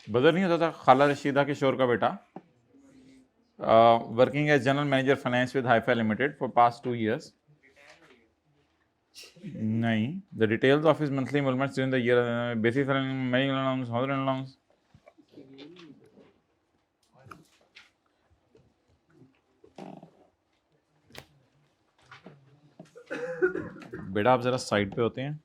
बदर नहीं होता था खाला रशीदा के शोर का बेटा, working as general manager finance with HiFi limited for past 2 years. नहीं, the details of his monthly movements during the year, basic salary, medical allowance, hospital allowance. बेटा आप जरा साइड पे होते हैं.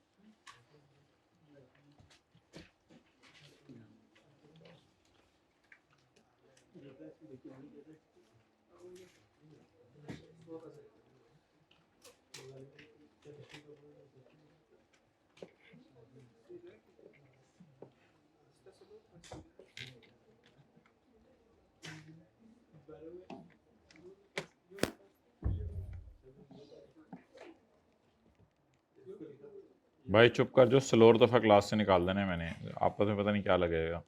भाई चुप कर, जो स्लोर दफा क्लास से निकाल देना है मैंने, आपस में पता नहीं क्या लगेगा.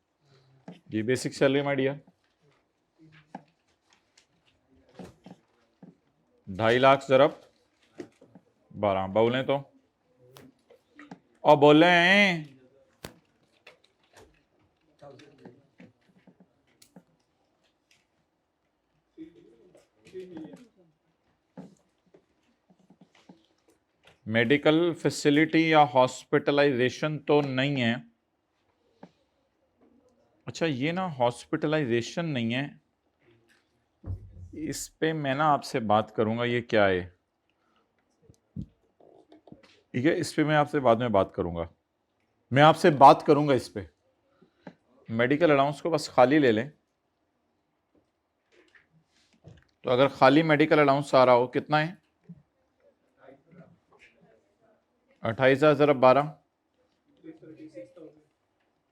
जी basic salary my dear 2.5 lakh ज़रब 12. बोलें तो और बोले हैं मेडिकल फैसिलिटी या हॉस्पिटलाइजेशन तो नहीं है. अच्छा ये ना हॉस्पिटलाइजेशन नहीं है, इस पे मैं ना आपसे बात करूंगा. ये क्या है? ठीक है, इस पे मैं आपसे बाद में बात करूंगा. मैं आपसे बात करूंगा इस पे. मेडिकल अलाउंस को बस खाली ले लें. तो अगर खाली मेडिकल अलाउंस आ रहा हो, कितना है? 28,000 ज़रब 12,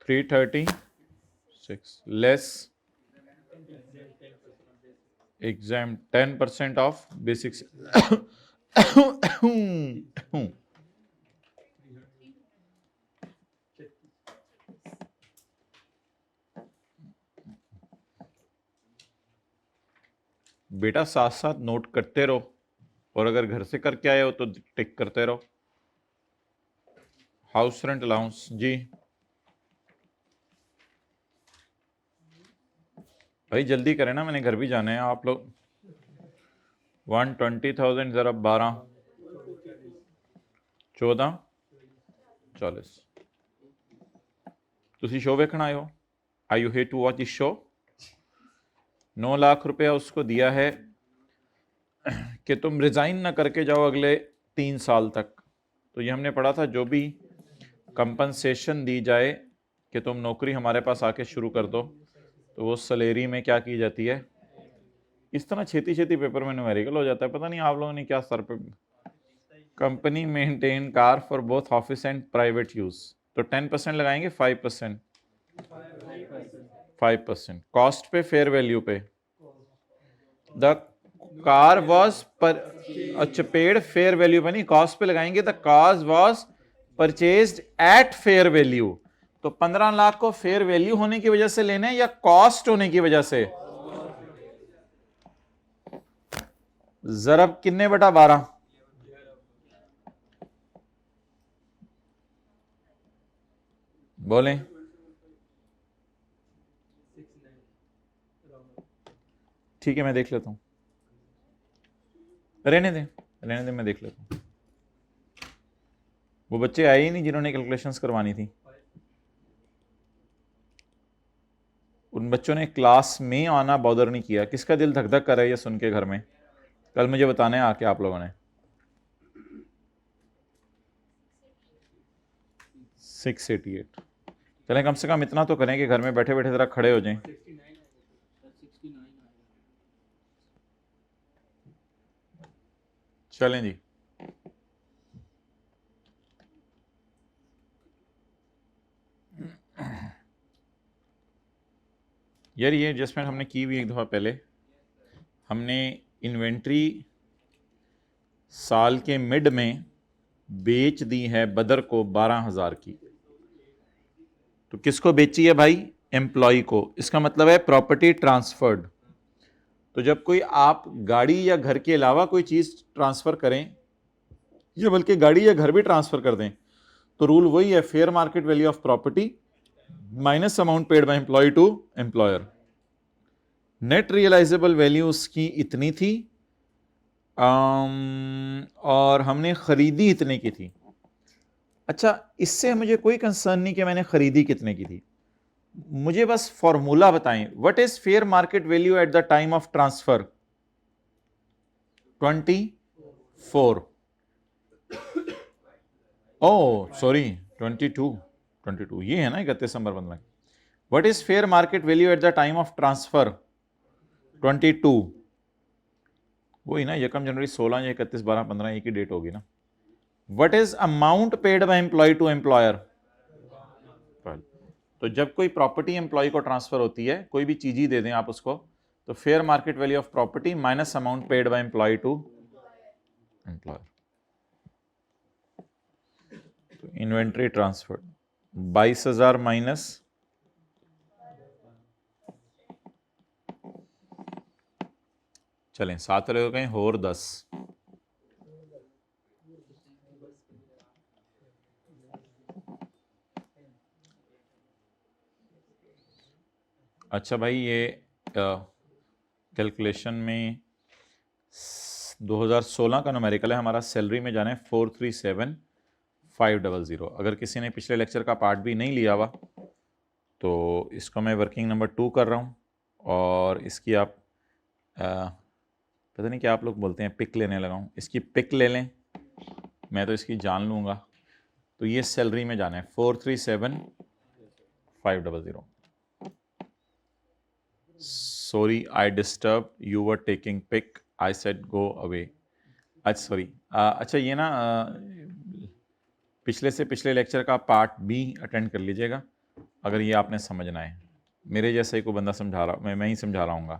336 लेस एग्जाम 10% ऑफ बेसिक्स. बेटा साथ साथ नोट करते रहो, और अगर घर से करके आए हो तो टिक करते रहो. हाउस रेंट अलाउंस जी भाई जल्दी करें ना, मैंने घर भी जाना है. आप लोग 120,000 ज़रब 12, 14, 40. तुसी शो वेखण आए हो? आई यू हेयर टू वॉच इस शो? 9 लाख रुपया उसको दिया है कि तुम रिजाइन ना करके जाओ अगले 3 साल तक. तो ये हमने पढ़ा था, जो भी कंपनसेशन दी जाए कि तुम नौकरी हमारे पास आके शुरू कर दो, तो वो सैलरी में क्या की जाती है. इस तरह छेती छेती पेपर में न्यूमेरिकल हो जाता है. पता नहीं आप लोगों ने क्या सर पे. Company maintain car for both office and private use, तो 10% लगाएंगे 5%? 5%. कॉस्ट पे फेयर वैल्यू पे द कार वॉज पर, अच्छा पेड फेयर वैल्यू पे नहीं, कॉस्ट पे लगाएंगे the car was purchased at fair value. तो 15 लाख को फेयर वैल्यू होने की वजह से लेना है या कॉस्ट होने की वजह से? ज़रब किन्ने बटा 12? बोलें. ठीक है मैं देख लेता हूं. रहने दें मैं देख लेता हूं. वो बच्चे आए ही नहीं जिन्होंने कैलकुलेशंस करवानी थी. उन बच्चों ने क्लास में आना बॉदर नहीं किया. किसका दिल धक धक कर रहा है ये सुन के घर में? कल मुझे बताना है आके आप लोगों ने. 688. चलें कम से कम इतना तो करें कि घर में बैठे बैठे जरा खड़े हो जाएं. चलें जी. यार ये एडजस्टमेंट हमने की हुई एक दफ़ा पहले. हमने इन्वेंट्री साल के मिड में बेच दी है बदर को 12,000 की. तो किसको बेची है भाई? एम्प्लॉय को, इसका मतलब है प्रॉपर्टी ट्रांसफर्ड। तो जब कोई आप गाड़ी या घर के अलावा कोई चीज ट्रांसफर करें, या बल्कि गाड़ी या घर भी ट्रांसफर कर दें, तो रूल वही है, fair market value of property minus amount paid by employ to employer. Net realizable value उसकी इतनी थी, और हमने खरीदी इतने की थी। अच्छा, इससे मुझे कोई कंसर्न नहीं कि मैंने खरीदी कितने की थी, मुझे बस फॉर्मूला बताएं। What is fair market value at the time of transfer? 24। Oh sorry, 22 ये है ना 31 नंबर बंद में। What is fair market value at the time of transfer? 22। वही ना, यकम जनवरी 16 या 31 12 15 एक ही डेट होगी ना। What is amount paid by employ to employer? तो जब कोई प्रॉपर्टी एम्प्लॉय को ट्रांसफर होती है, कोई भी चीज ही दे दें आप उसको, तो fair market value of property minus amount paid by employ to employer. तो इन्वेंट्री ट्रांसफर 22,000 माइनस 7 हो गए और 10। अच्छा भाई, ये कैलकुलेशन में 2016 का न्यूमेरिकल है हमारा। सैलरी में जाना है 437,500। अगर किसी ने पिछले लेक्चर का पार्ट भी नहीं लिया हुआ तो इसको मैं वर्किंग नंबर 2 कर रहा हूँ, और इसकी आप पता नहीं क्या आप लोग बोलते हैं, पिक लेने लगा हूँ। इसकी पिक ले लें, मैं तो इसकी जान लूँगा। तो ये सैलरी में जाना है 437,500। Sorry I disturb, you were taking pic, I said go away. अच्छा सॉरी, अच्छा ये ना पिछले से पिछले लेक्चर का पार्ट बी अटेंड कर लीजिएगा अगर ये आपने समझना है। मेरे जैसा ही कोई बंदा समझा रहा, मैं ही समझा रहा हूँगा।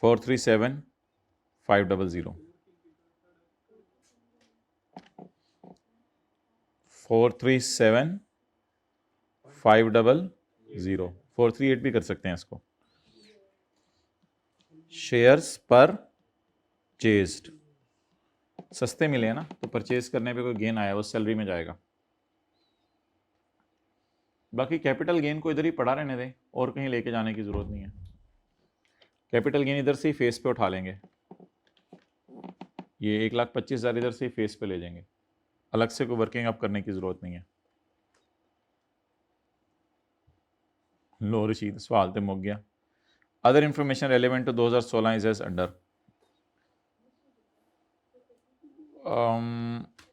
437,500 437,500 438 भी कर सकते हैं इसको। शेयर्स पर चेज्ड, सस्ते मिले हैं ना, तो परचेज करने पे कोई गेन आया वो सैलरी में जाएगा। बाकी कैपिटल गेन को इधर ही पड़ा रहने दें, और कहीं लेके जाने की जरूरत नहीं है। कैपिटल गेन इधर से ही फेस पे उठा लेंगे, ये 1,25,000 इधर से ही फेस पे ले जाएंगे, अलग से कोई वर्किंग अप करने की जरूरत नहीं है। लो रशीद, सवाल तो मुक गया। Other information relevant to 2016 is as under.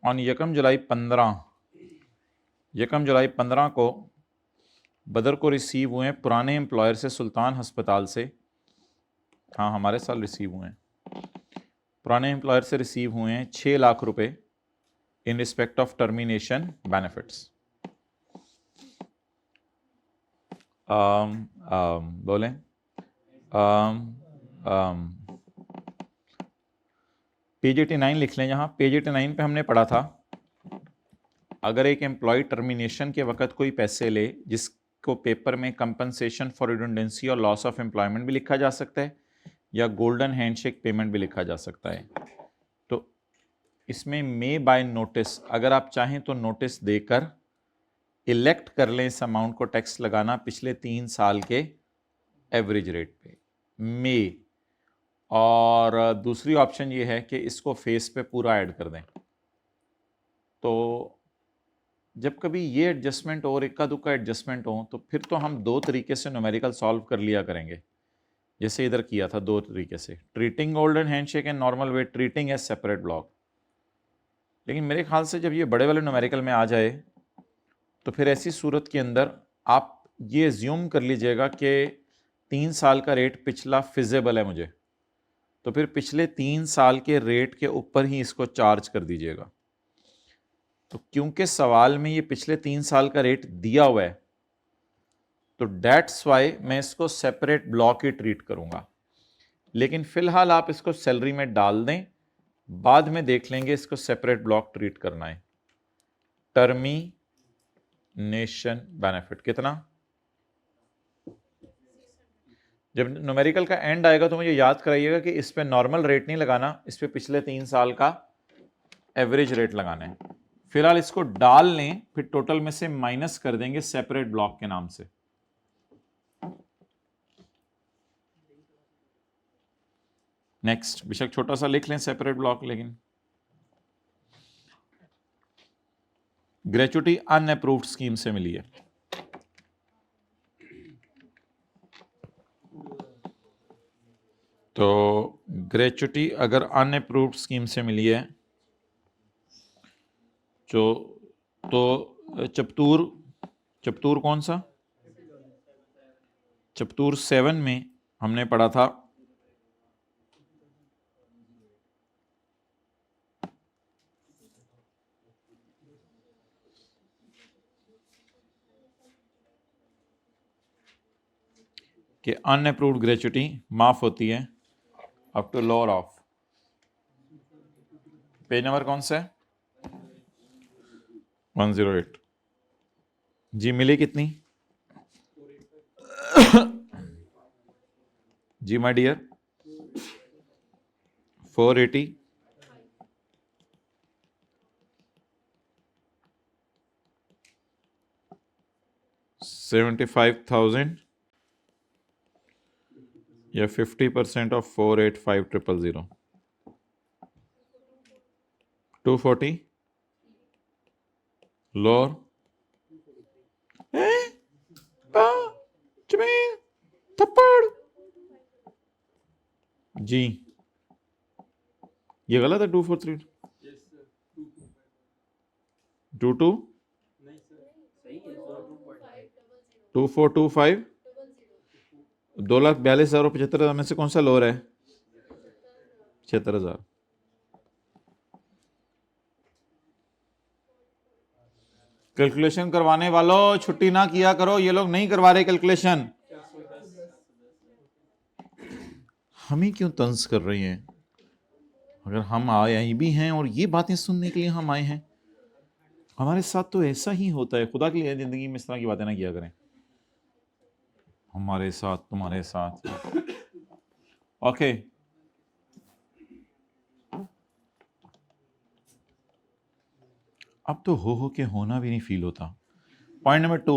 On यकम जुलाई 15 को बदर को रिसीव हुए हैं पुराने एम्प्लॉयर से, सुल्तान हस्पताल से। हाँ हमारे साल रिसीव हुए हैं, पुराने एम्प्लॉयर से रिसीव हुए हैं 6 लाख रुपए in respect of termination benefits. बोलें पेज 89 लिख लें। यहाँ पेज 89 पे हमने पढ़ा था, अगर एक एम्प्लॉय टर्मिनेशन के वक्त कोई पैसे ले, जिसको पेपर में कंपनसेशन फॉर रिडंडेंसी और लॉस ऑफ एम्प्लॉयमेंट भी लिखा जा सकता है, या गोल्डन हैंडशेक पेमेंट भी लिखा जा सकता है। तो इसमें मे बाय नोटिस, अगर आप चाहें तो नोटिस देकर इलेक्ट कर लें इस अमाउंट को टैक्स लगाना पिछले 3 साल के एवरेज रेट पे, मे। और दूसरी ऑप्शन ये है कि इसको फेस पे पूरा ऐड कर दें। तो जब कभी ये एडजस्टमेंट और इक्का दुक्का एडजस्टमेंट हो, तो फिर तो हम 2 तरीके से न्यूमेरिकल सॉल्व कर लिया करेंगे, जैसे इधर किया था 2 तरीके से, treating golden handshake and normal way, treating as separate block. लेकिन मेरे ख्याल से जब ये बड़े वाले न्यूमेरिकल में आ जाए, तो फिर ऐसी सूरत के अंदर आप ये एज्यूम कर लीजिएगा कि 3 साल का रेट पिछला फिजिबल है मुझे, तो फिर पिछले 3 साल के रेट के ऊपर ही इसको चार्ज कर दीजिएगा। तो क्योंकि सवाल में ये पिछले 3 साल का रेट दिया हुआ है, तो डेट्स वाई मैं इसको सेपरेट ब्लॉक ही ट्रीट करूंगा। लेकिन फिलहाल आप इसको सैलरी में डाल दें, बाद में देख लेंगे इसको सेपरेट ब्लॉक ट्रीट करना है। टर्मी नेशन बेनिफिट कितना? जब न्यूमेरिकल का एंड आएगा तो मुझे याद कराइएगा कि इस पे नॉर्मल रेट नहीं लगाना, इस पे पिछले 3 साल का एवरेज रेट लगाना है। फिलहाल इसको डाल लें, फिर टोटल में से माइनस कर देंगे सेपरेट ब्लॉक के नाम से। नेक्स्ट, बेशक छोटा सा लिख लें सेपरेट ब्लॉक, लेकिन ग्रेचुटी अनअप्रूव्ड स्कीम से मिली है। तो ग्रेचुटी अगर अनअप्रूव्ड स्कीम से मिली है तो चपतूर कौन सा? चपतूर 7 में हमने पढ़ा था कि अनअप्रूव्ड ग्रेचुटी माफ होती है up to lower of, page number कौन सा है? 108। जी मिली कितनी? जी माय डियर 480। $75,000 या 50% ऑफ 485,000? 240 लोअर थप्पड़ जी, ये गलत है। 243 2425 2,42,075 में से कौन सा लोअर है? 76,000। कैलकुलेशन करवाने वालों छुट्टी ना किया करो, ये लोग नहीं करवा रहे कैलकुलेशन। हम ही क्यों तंज कर रही हैं? अगर हम आए भी हैं और ये बातें सुनने के लिए हम आए हैं, हमारे साथ तो ऐसा ही होता है। खुदा के लिए जिंदगी में इस तरह की बातें ना किया करें। हमारे साथ तुम्हारे साथ ओके। अब तो हो के होना भी नहीं फील होता। पॉइंट नंबर 2,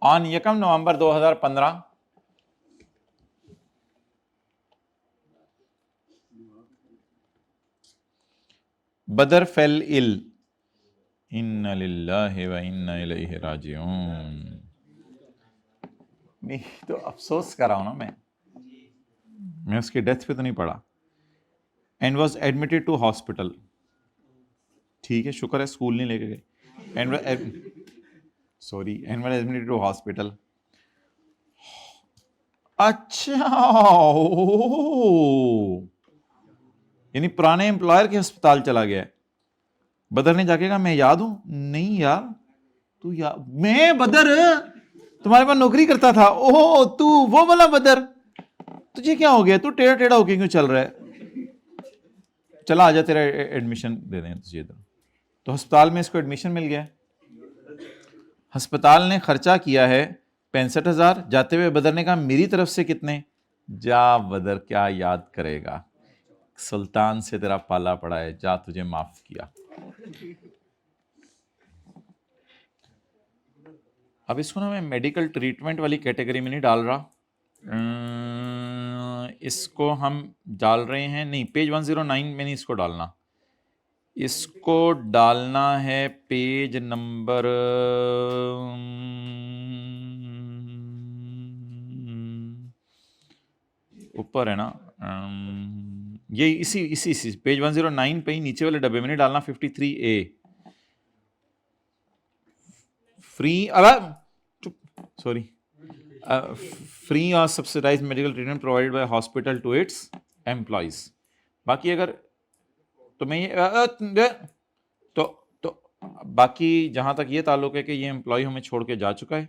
ऑन 1 नवंबर 2015 बदर फेल इल, इन्ना लिल्लाहि व इन्ना इलैहि राजिऊन। नहीं तो अफसोस कर रहा हूं ना मैं उसकी डेथ पे तो नहीं पड़ा। And was admitted to hospital. ठीक है, शुक्र है स्कूल नहीं लेके गए। And was admitted to hospital. अच्छा, यानी पुराने एम्प्लॉयर के अस्पताल चला गया। बदर ने जाके कहा मैं याद हूं? नहीं यार तू मैं बदर तुम्हारे पास नौकरी करता था। ओह तू वो वाला बदर, तुझे क्या हो गया? तू टेढ़ा टेढ़ा होके क्यों चल रहा है? चला आजा, तेरा एडमिशन दे दें तुझे इधर। तो अस्पताल में इसको एडमिशन मिल गया। अस्पताल ने खर्चा किया है 65,000। जाते हुए बदर ने कहा मेरी तरफ से कितने? जा बदर क्या याद करेगा, सुल्तान से तेरा पाला पड़ा है, जा तुझे माफ किया। अब इसको ना मैं मेडिकल ट्रीटमेंट वाली कैटेगरी में नहीं डाल रहा, इसको हम डाल रहे हैं, नहीं पेज 109 में नहीं इसको डालना, इसको डालना है पेज नंबर ऊपर है ना, ये इसी पेज 109 पे ही नीचे वाले डब्बे में नहीं डालना। 53A फ्री, सॉरी, फ्री और subsidized medical treatment provided by hospital to its employees. बाकी अगर तो मैं ये तो बाकी जहां तक ये ताल्लुक है कि ये एम्प्लॉय हमें छोड़ के जा चुका है,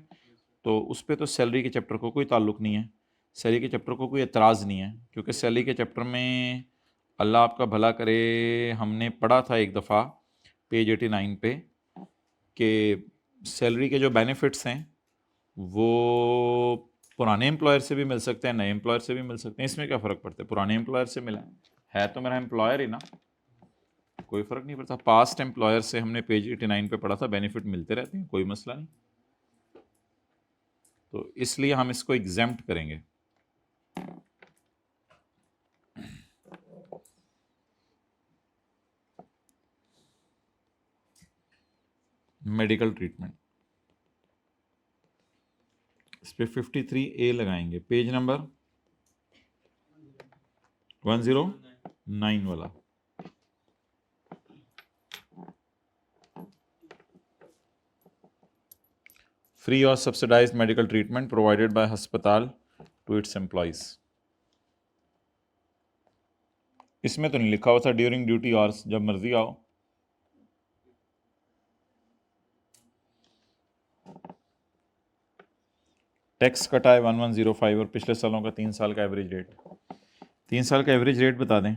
तो उस पर तो सैलरी के चैप्टर को कोई ताल्लुक नहीं है, सैलरी के चैप्टर को कोई एतराज़ नहीं है, क्योंकि सैलरी के चैप्टर में अल्लाह आपका भला करे, हमने पढ़ा था एक दफ़ा पेज 89 पे कि सैलरी के जो बेनिफिट्स हैं वो पुराने एम्प्लॉयर से भी मिल सकते हैं, नए एम्प्लॉयर से भी मिल सकते हैं। इसमें क्या फ़र्क पड़ता है? पुराने एम्प्लॉयर से मिला है तो मेरा एम्प्लॉयर ही ना, कोई फ़र्क नहीं पड़ता। पास्ट एम्प्लॉयर से हमने पेज 89 पे पढ़ा था, बेनिफिट मिलते रहते हैं, कोई मसला नहीं। तो इसलिए हम इसको एग्जेम्प्ट करेंगे। मेडिकल ट्रीटमेंट, इस पे 53A लगाएंगे, पेज नंबर 109 वाला। फ्री और subsidized medical treatment provided bye अस्पताल टू इट्स एम्प्लॉइज। इसमें तो नहीं लिखा हुआ था ड्यूरिंग ड्यूटी आवर्स, जब मर्जी आओ। टैक्स कटा है 1105 और पिछले सालों का 3 साल का एवरेज रेट। 3 साल का एवरेज रेट बता दें।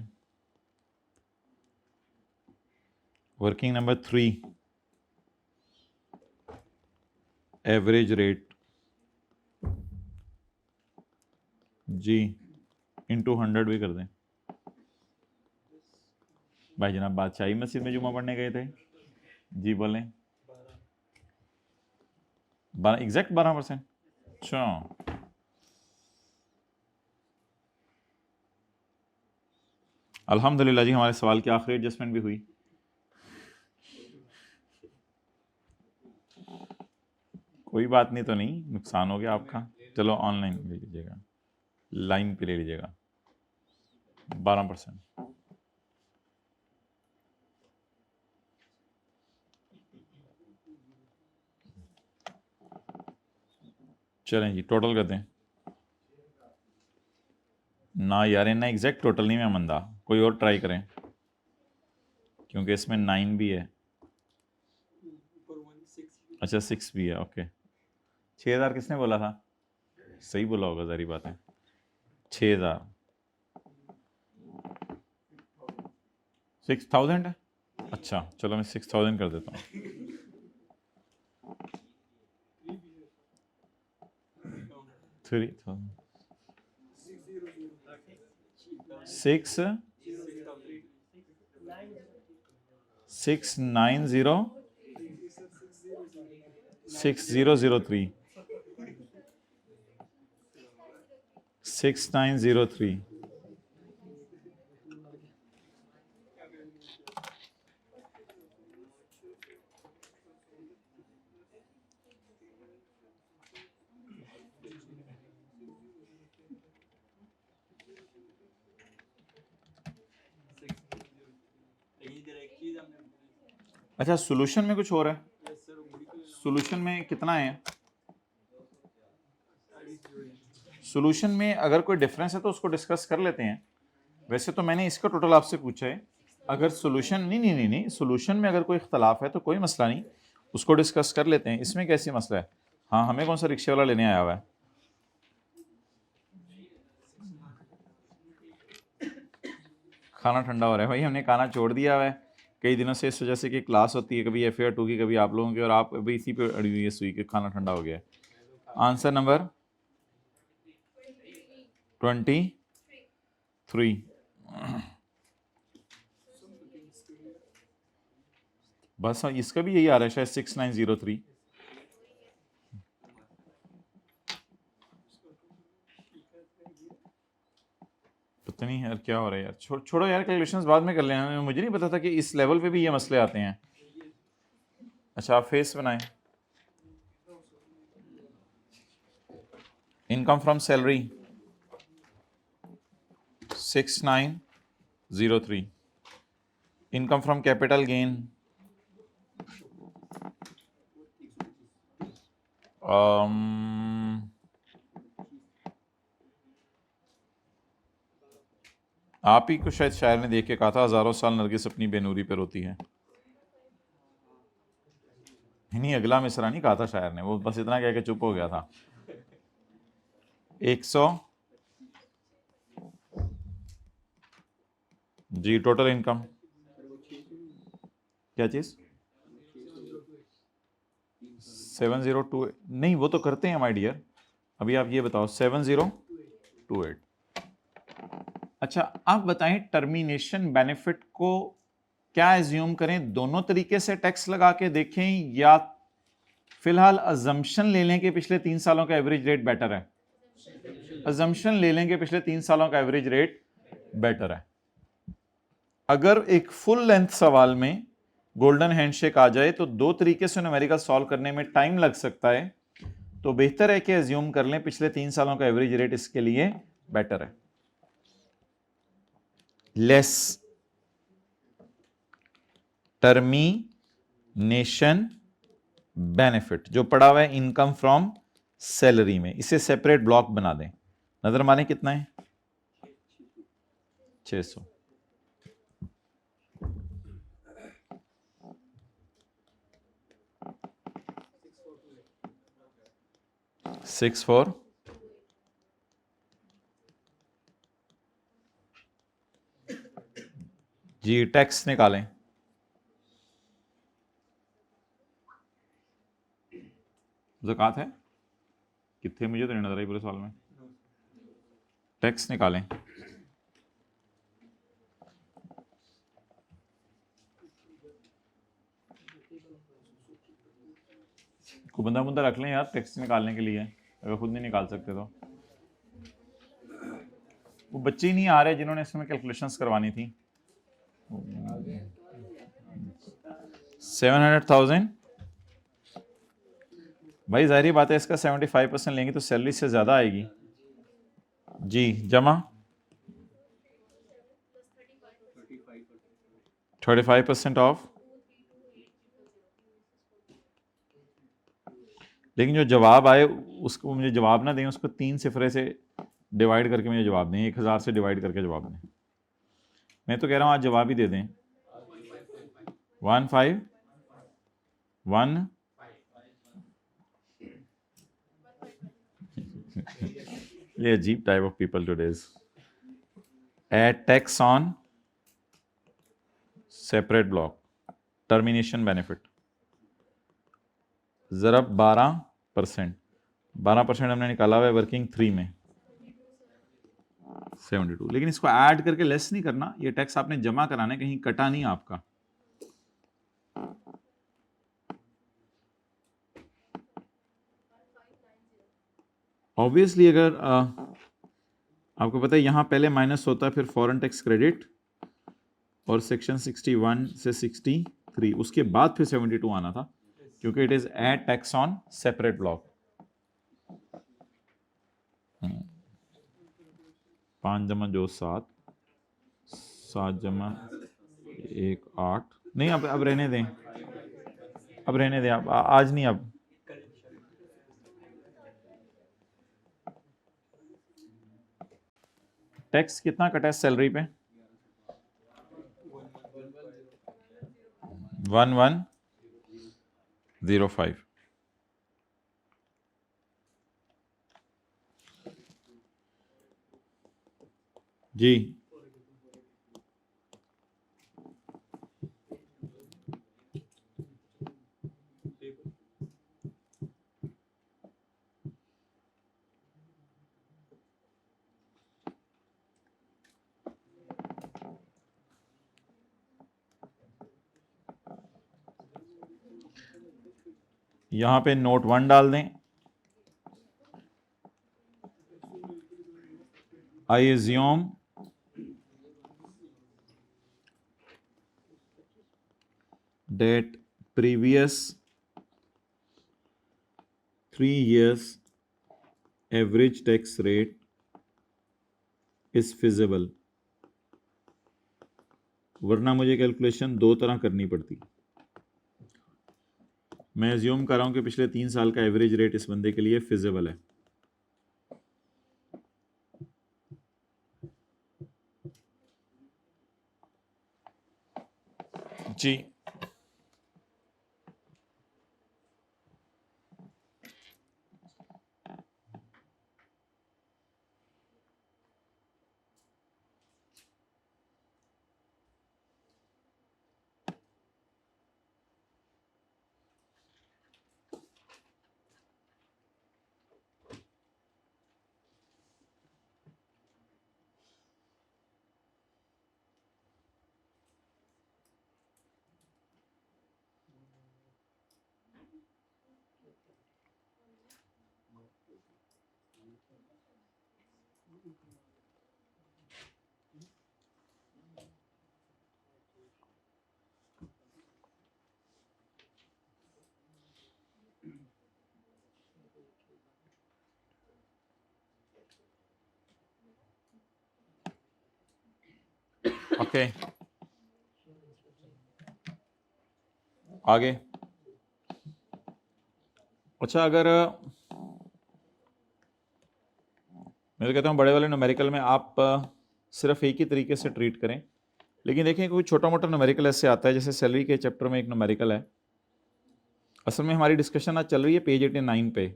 वर्किंग नंबर 3, एवरेज रेट जी इंटू 100 भी कर दें। भाई जनाब बादशाही मस्जिद में जुमा पढ़ने गए थे जी, बोलें। 12 एग्जैक्ट 12%। अच्छा, अल्हम्दुलिल्लाह जी, हमारे सवाल की आखिरी एडजस्टमेंट भी हुई। कोई बात नहीं, तो नहीं नुकसान हो गया आपका। चलो ऑनलाइन ले लीजिएगा, लाइन पे ले लीजिएगा। 12%। चलें जी, टोटल कर दें। ना यार, इतना एग्जैक्ट टोटल नहीं मैं मंदा, कोई और ट्राई करें, क्योंकि इसमें 9 भी है। अच्छा 6 भी है, ओके। 6000 किसने बोला था? सही बोला होगा, जारी बात है। 6000 6000 है। अच्छा चलो मैं 6000 कर देता हूँ। 3000 690 6003 6903। अच्छा, सॉल्यूशन में कुछ हो रहा है। सॉल्यूशन में कितना है? सॉल्यूशन में अगर कोई डिफरेंस है तो उसको डिस्कस कर लेते हैं। वैसे तो मैंने इसका टोटल आपसे पूछा है। अगर सॉल्यूशन नहीं, सॉल्यूशन में अगर कोई इख्तलाफ है तो कोई मसला नहीं, उसको डिस्कस कर लेते हैं। इसमें कैसी मसला है? हाँ, हमें कौन सा रिक्शे वाला लेने आया हुआ है? खाना ठंडा हो रहा है भाई, हमने खाना छोड़ दिया हुआ है कई दिनों से, इस वजह से कि क्लास होती है कभी FAR 2 की, कभी आप लोगों की, और आप अभी इसी पे अड़ी हुई है सुई के, खाना ठंडा हो गया है। Answer number 23। बस इसका भी यही आ रहा है शायद, 6903। पता नहीं यार क्या हो रहा है यार, छोड़ो यार, कैलकुलेशंस बाद में कर लेना। मुझे नहीं पता था कि इस लेवल पे भी ये मसले आते हैं। अच्छा, आप फेस बनाएं। Income from salary 6903। Income from capital gain आप ही को शायद शायर ने देख के कहा था, हजारों साल नरगिस अपनी बेनूरी पे रोती है। नहीं, अगला मिसरा नहीं कहा था शायर ने, वो बस इतना कह के चुप हो गया था। 100 जी, टोटल इनकम क्या चीज? 7028 नहीं, वो तो करते हैं माय डियर। अभी आप ये बताओ 7028। अच्छा आप बताएं टर्मिनेशन बेनिफिट को क्या एज्यूम करें, दोनों तरीके से टैक्स लगा के देखें या फिलहाल अजम्पशन ले लें कि पिछले 3 सालों का एवरेज रेट बेटर है? अजम्पशन ले लें कि पिछले 3 सालों का एवरेज रेट बेटर है। अगर एक फुल लेंथ सवाल में गोल्डन हैंडशेक आ जाए तो दो तरीके से न्यूमेरिकल सॉल्व करने में टाइम लग सकता है, तो बेहतर है कि एज्यूम कर लें पिछले 3 सालों का एवरेज रेट इसके लिए बेटर है। लेस टर्मिनेशन बेनिफिट जो पड़ा हुआ है इनकम फ्रॉम सैलरी में, इसे सेपरेट ब्लॉक बना दें। नजर माने कितना है? 600। सिक्स फोर जी टैक्स निकालें। ज़कात है कितने, मुझे तो नहीं नजर आई पूरे साल में। टैक्स निकालें। को बंदा बंदा रख लें यार टैक्स निकालने के लिए, अगर खुद नहीं निकाल सकते तो। वो बच्चे ही नहीं आ रहे जिन्होंने इसमें कैलकुलेशंस करवानी थी। 700,000 भाई जाहिर बात है इसका 75% लेंगे तो सैलरी से ज्यादा आएगी जी। जमा 35% ऑफ, लेकिन जो जवाब आए उसको मुझे जवाब ना दें, उसको 3 सिफरे से डिवाइड करके मुझे जवाब दें, 1000 से डिवाइड करके जवाब दें। मैं तो कह रहा हूँ आज जवाब ही दे दें। 151 ये अजीब type of people todays. Add tax on separate block termination benefit ज़रब 12%। 12% हमने निकाला हुआ है वर्किंग 3 में 72, लेकिन इसको ऐड करके लेस नहीं करना, ये टैक्स आपने जमा कराना है, कहीं कटा नहीं आपका। ऑब्वियसली अगर आपको पता है यहां पहले माइनस होता है फिर फॉरेन टैक्स क्रेडिट और सेक्शन 61 से 63 उसके बाद फिर 72 आना था, क्योंकि it is add tax on separate block. 5 जमा जो 7, 7 जमा 1 8, नहीं अब रहने दें, अब रहने दें, अब आज नहीं। अब टैक्स कितना कटा है सैलरी पे? 1105 जी। यहां पे नोट 1 डाल दें। I assume that previous 3 years average tax rate is feasible, वरना मुझे कैलकुलेशन 2 तरह करनी पड़ती। मैं एज्यूम कर रहा हूं कि पिछले 3 साल का एवरेज रेट इस बंदे के लिए फिजिबल है। जी ओके, आगे। अच्छा, अगर मैं तो कहता हूँ बड़े वाले न्यूमेरिकल में आप सिर्फ एक ही तरीके से ट्रीट करें, लेकिन देखें कोई छोटा मोटा न्यूमेरिकल ऐसे आता है, जैसे सैलरी के चैप्टर में एक न्यूमेरिकल है। असल में हमारी डिस्कशन आज चल रही है पेज 89 पे,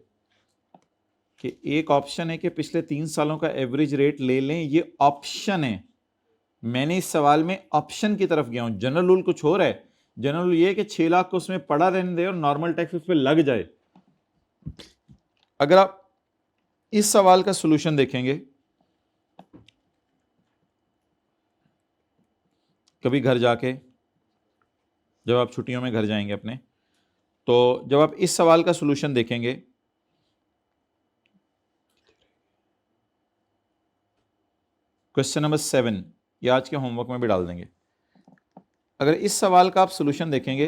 कि एक ऑप्शन है कि पिछले 3 सालों का एवरेज रेट ले लें। ये ऑप्शन है, मैंने इस सवाल में ऑप्शन की तरफ गया हूं। जनरल रूल कुछ और है। जनरल रूल ये है कि 6 लाख को उसमें पड़ा रहने दे और नॉर्मल टैक्स उस पर लग जाए। अगर आप इस सवाल का सॉल्यूशन देखेंगे, कभी घर जाके, जब आप छुट्टियों में घर जाएंगे अपने, तो जब आप इस सवाल का सॉल्यूशन देखेंगे, क्वेश्चन नंबर 7, ये आज के होमवर्क में भी डाल देंगे। अगर इस सवाल का आप सॉल्यूशन देखेंगे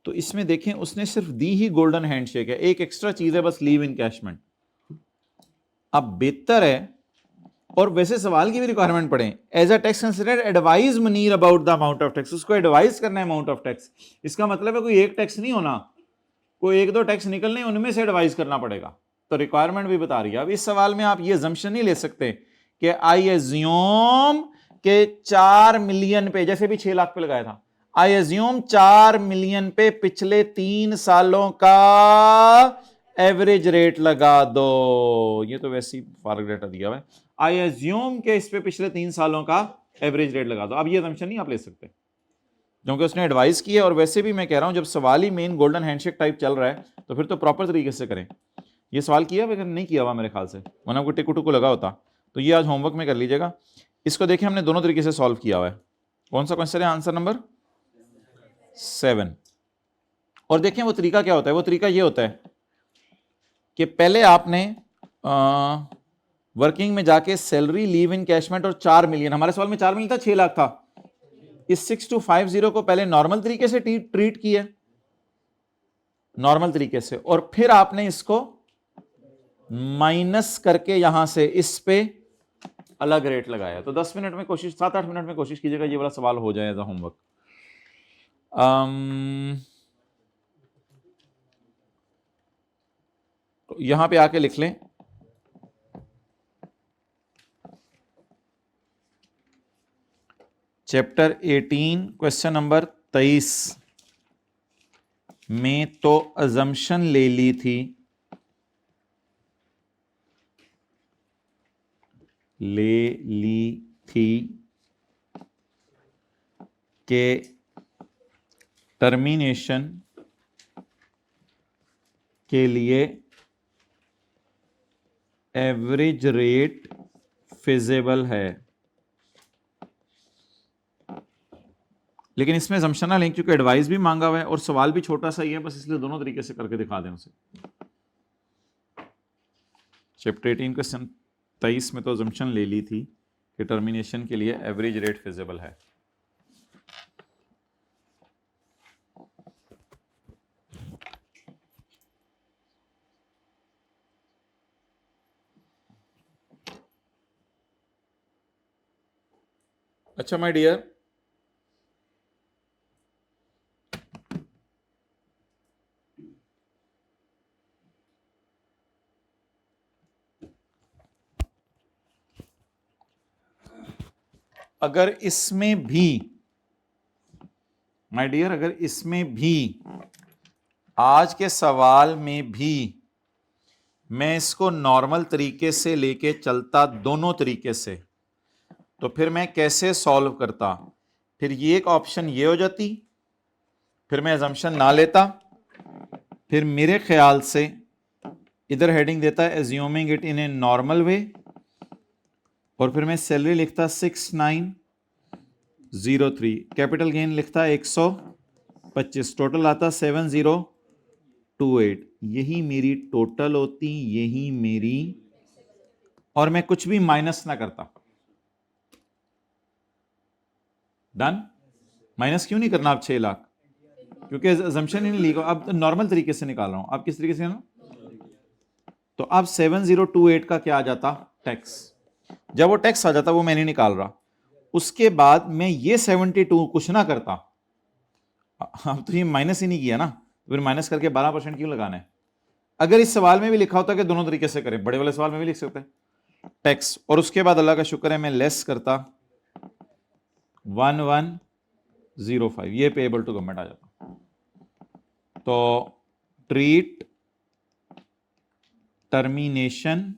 तो इसमें देखें उसने सिर्फ दी ही गोल्डन हैंडशेक है, एक एक्स्ट्रा चीज है बस, लीव इनकैशमेंट। अब बेहतर है, और वैसे सवाल की भी रिक्वायरमेंट पढ़ें, as a tax consider advise Munir about the amount of tax. उसको एडवाइस करना है अमाउंट ऑफ टैक्स। इसका मतलब है कोई एक टैक्स नहीं होना, कोई एक दो टैक्स निकलने, उनमें से एडवाइस करना पड़ेगा। तो रिक्वायरमेंट भी बता रही है। अब इस सवाल में आप ये अजम्पशन नहीं ले सकते कि आई एज्यूम के 4 मिलियन पे, जैसे भी 6 लाख पे लगाया था, आई एज्यूम 4 मिलियन पे पिछले 3 सालों का एवरेज रेट लगा दो। ये तो वैसे ही फारग डेटा दिया हुआ है। आई एज्यूम के इस पे पिछले 3 सालों का एवरेज रेट लगा दो। अब ये अजम्पशन नहीं आप ले सकते, क्योंकि उसने एडवाइस की है। और वैसे भी मैं कह रहा हूं, जब सवाल ही मेन गोल्डन हैंडशेक टाइप चल रहा है तो फिर तो प्रॉपर तरीके से करें। ये सवाल किया अगर नहीं किया हुआ मेरे ख्याल से, वरना को टिकू टुकू लगा होता, तो ये आज होमवर्क में कर लीजिएगा। इसको देखें, हमने दोनों तरीके से सॉल्व किया हुआ है। कौन सा क्वेश्चन है? Answer number 7। और देखें वो तरीका क्या होता है। वो तरीका ये होता है कि पहले आपने वर्किंग में जाके सैलरी, लीव इनकैशमेंट और 4 मिलियन, हमारे सवाल में 4 मिलियन था, 6 लाख था, इस 6250 को पहले नॉर्मल तरीके से ट्रीट किया, नॉर्मल तरीके से, और फिर आपने इसको माइनस करके यहां से इस पे अलग रेट लगाया। तो 10 मिनट में कोशिश, 7-8 मिनट में कोशिश कीजिएगा ये वाला सवाल हो जाए एज अ होमवर्क। तो यहां पे आके लिख लें, चैप्टर 18 क्वेश्चन नंबर 23 में तो अजम्पशन ले ली थी, के टर्मिनेशन के लिए एवरेज रेट फिजिबल है। लेकिन इसमें assumption ना लें, क्योंकि एडवाइस भी मांगा हुआ है और सवाल भी छोटा सा ही है, बस इसलिए दोनों तरीके से करके दिखा दें उसे। चैप्टर 18 क्वेश्चन 23 में तो assumption ले ली थी कि टर्मिनेशन के लिए एवरेज रेट फिजिबल है। अच्छा माय डियर, अगर इसमें भी, माय डियर, अगर इसमें भी, आज के सवाल में भी मैं इसको नॉर्मल तरीके से लेके चलता, दोनों तरीके से, तो फिर मैं कैसे सॉल्व करता? फिर ये एक ऑप्शन ये हो जाती, फिर मैं assumption ना लेता, फिर मेरे ख्याल से इधर हेडिंग देता है assuming it in a normal way, और फिर मैं सैलरी लिखता 6903, कैपिटल गेन लिखता 125, टोटल आता 7028। यही मेरी टोटल होती, यही मेरी और मैं कुछ भी माइनस ना करता। डन। माइनस क्यों नहीं करना आप 6 लाख? क्योंकि अजम्पशन ही नहीं ली। अब नॉर्मल तरीके से निकाल रहा हूं। आप किस तरीके से ना, तो अब 7028 का क्या आ जाता? टैक्स। जब वो टैक्स आ जाता वो मैं नहीं निकाल रहा। उसके बाद मैं ये 72 कुछ ना करता। अब तो ये माइनस ही नहीं किया ना, तो फिर माइनस करके 12% क्यों लगाना है? अगर इस सवाल में भी लिखा होता कि दोनों तरीके से करें, बड़े वाले सवाल में भी लिख सकते हैं टैक्स, और उसके बाद अल्लाह का शुक्र है मैं लेस करता 1105, ये पेएबल टू गवर्नमेंट आ जाता। तो treat termination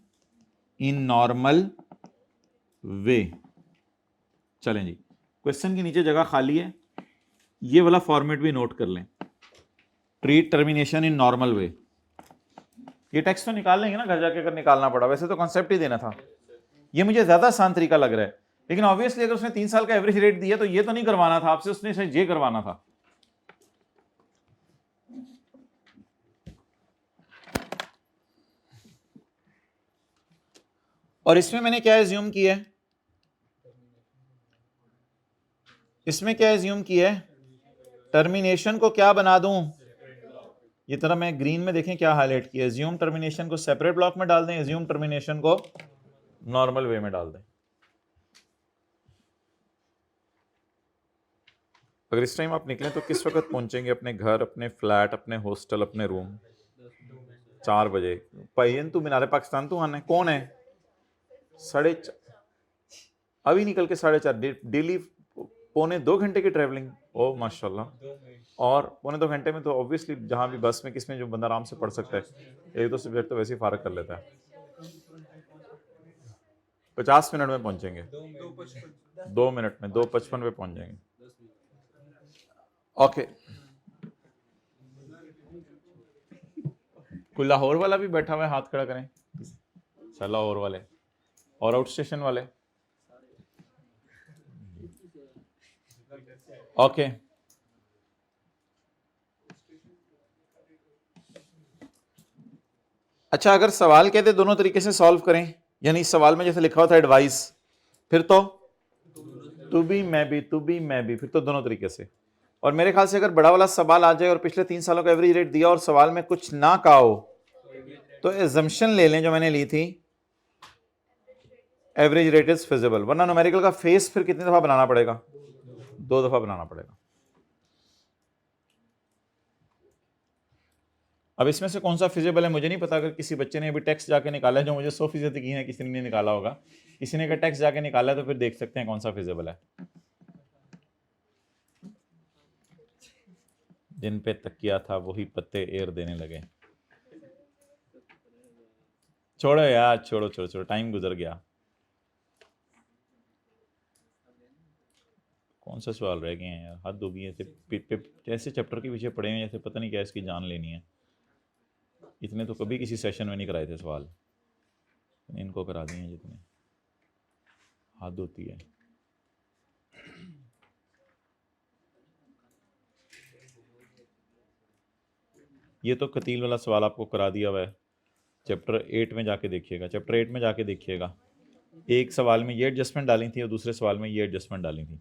in normal way. चलें जी, क्वेश्चन के नीचे जगह खाली है, ये वाला फॉर्मेट भी नोट कर लें। Treat termination in normal way. ये टेक्स्ट तो निकाल लेंगे ना घर जाके अगर निकालना पड़ा, वैसे तो कॉन्सेप्ट ही देना था। ये मुझे ज्यादा आसान तरीका लग रहा है, लेकिन ऑब्वियसली अगर उसने 3 साल का एवरेज रेट दिया तो ये तो नहीं करवाना था आपसे, उसने शायद ये करवाना था। और इसमें मैंने क्या एज्यूम किया है? इसमें क्या एज्यूम किया है? टर्मिनेशन को क्या बना दूं? ये तरह मैं ग्रीन में देखें क्या हाईलाइट किया, एज्यूम टर्मिनेशन को सेपरेट ब्लॉक में डाल दें, एज्यूम टर्मिनेशन को नॉर्मल वे में डाल दें। अगर इस टाइम आप निकलें तो किस वक्त पहुंचेंगे अपने घर, अपने फ्लैट, अपने हॉस्टल, अपने रूम? 4 बजे। पाइन तू मीनारे पाकिस्तान तू आना है, कौन है? 4:30 अभी निकल के 4:30 डेली 1.25 घंटे की ट्रैवलिंग। ओ माशाल्लाह। और 1.25 घंटे में तो ऑब्वियसली जहां भी बस में किसमें जो बंदा आराम से पढ़ सकता है, 1-2 सब्जेक्ट तो वैसे ही फारग कर लेता है। 50 मिनट में पहुंचेंगे, 2 मिनट में 2:55 पे पहुंच जाएंगे। ओके, कोई लाहौर वाला भी बैठा हुआ है, हाथ खड़ा करें। अच्छा, लाहौर वाले और आउट स्टेशन वाले। ओके, अच्छा अगर सवाल कहते दोनों तरीके से सॉल्व करें, यानी इस सवाल में जैसे लिखा हुआ था एडवाइस, फिर तो तू भी मैं भी, तू भी मैं भी, फिर तो दोनों तरीके से। और मेरे ख्याल से अगर बड़ा वाला सवाल आ जाए और पिछले 3 सालों का एवरेज रेट दिया और सवाल में कुछ ना कहा हो, तो एजम्पशन ले लें जो मैंने ली थी, एवरेज रेट इज फिजिबल। वरना न्यूमेरिकल का फेस फिर कितनी दफा बनाना पड़ेगा? 2 दफा बनाना पड़ेगा। अब इसमें से कौन सा फिजिबल है मुझे नहीं पता। अगर किसी बच्चे ने अभी टैक्स जाके निकाला है, जो मुझे 100% यकीन है किसी ने नहीं निकाला होगा, किसी ने अगर टैक्स जाके निकाला है तो फिर देख सकते हैं कौन सा फिजिबल है। जिन पे तकिया था वही पत्ते एयर देने लगे। छोड़ो यार, छोड़ो छोड़ो छोड़ो, टाइम गुजर गया। कौन सा सवाल रह गए हैं यार, हद हो गई है। ऐसे चैप्टर के पीछे पड़े हैं जैसे पता नहीं क्या इसकी जान लेनी है। इतने तो कभी किसी सेशन में नहीं कराए थे सवाल, इनको करा दिए हैं जितने, हद होती है। ये तो कतील वाला सवाल आपको करा दिया हुआ है, चैप्टर 8 में जाके देखिएगा। चैप्टर 8 में जाके देखिएगा, एक सवाल में ये एडजस्टमेंट डाली थी और दूसरे सवाल में ये एडजस्टमेंट डाली थी,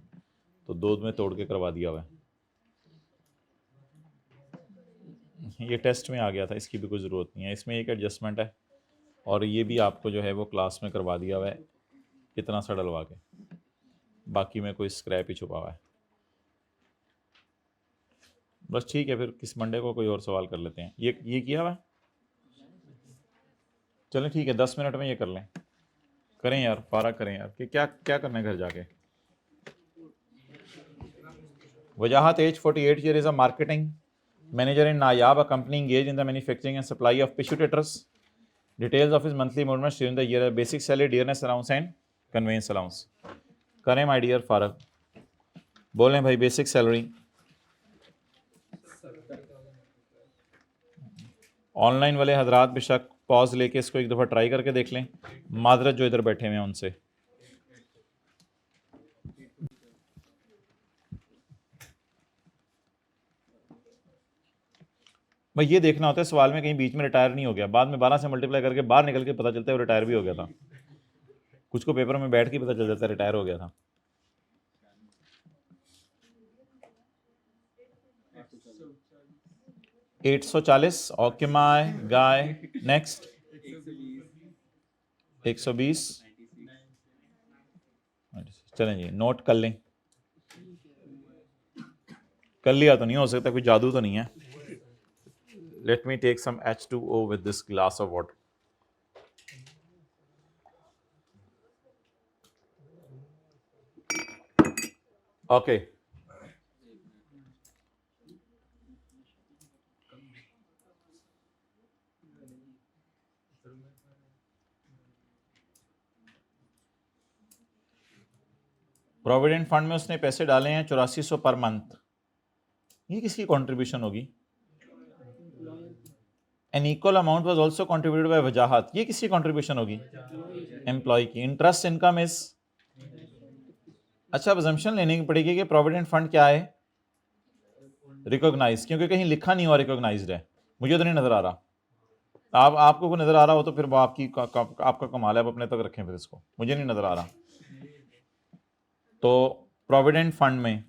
तो 2 में तोड़ के करवा दिया हुआ है। ये टेस्ट में आ गया था, इसकी भी कोई ज़रूरत नहीं है। इसमें एक एडजस्टमेंट है और ये भी आपको जो है वो क्लास में करवा दिया हुआ है, इतना सा डलवा के, बाकी में कोई स्क्रैप ही छुपा हुआ है। बस ठीक है, फिर किस मंडे को कोई और सवाल कर लेते हैं। ये किया हुआ है, चलें ठीक है, 10 मिनट में ये कर लें। करें यार, पारा करें यार, कि क्या क्या करना है घर जाके। Wajahat as 48 year, is a marketing manager in Nayab, a company engaged in the manufacturing and supply of tissue taters. Details of his monthly movements during the year: basic salary, dearness allowance and conveyance allowance. करें my dear फारग, बोलें भाई basic salary. Online वाले हजरात बेशक pause लेके इसको एक दफ़ा ट्राई करके देख लें, मादरत जो इधर बैठे हुए हैं उनसे। भाई ये देखना होता है सवाल में कहीं बीच में रिटायर नहीं हो गया, बाद में 12 से मल्टीप्लाई करके बाहर निकल के पता चलता है वो रिटायर भी हो गया था। कुछ को पेपर में बैठ के पता चल जाता रिटायर हो गया था। 840 ओके माय गाय। नेक्स्ट 120। चलें जी, नोट कर लें। कर लिया तो नहीं हो सकता, कोई जादू तो नहीं है। Let me take some H2O with this glass of water. Okay, provident fund में उसने पैसे डाले हैं 8400 पर मंथ। ये किसकी कंट्रीब्यूशन होगी? An equal amount was also contributed by Wajahat. ये किसकी कंट्रीब्यूशन होगी? एम्प्लॉय की। इंटरेस्ट इनकम इज, अच्छा, अब अजम्पशन लेने की पड़ेगी कि प्रोविडेंट फंड क्या है? रिकॉग्नाइज, क्योंकि कहीं लिखा नहीं हुआ रिकॉग्नाइज्ड है। मुझे तो नहीं नजर आ रहा। आपको को नजर आ रहा हो तो फिर वो आपका कमाल है, आप अपने तक रखें फिर इसको, मुझे नहीं नजर आ रहा। तो प्रोविडेंट फंड में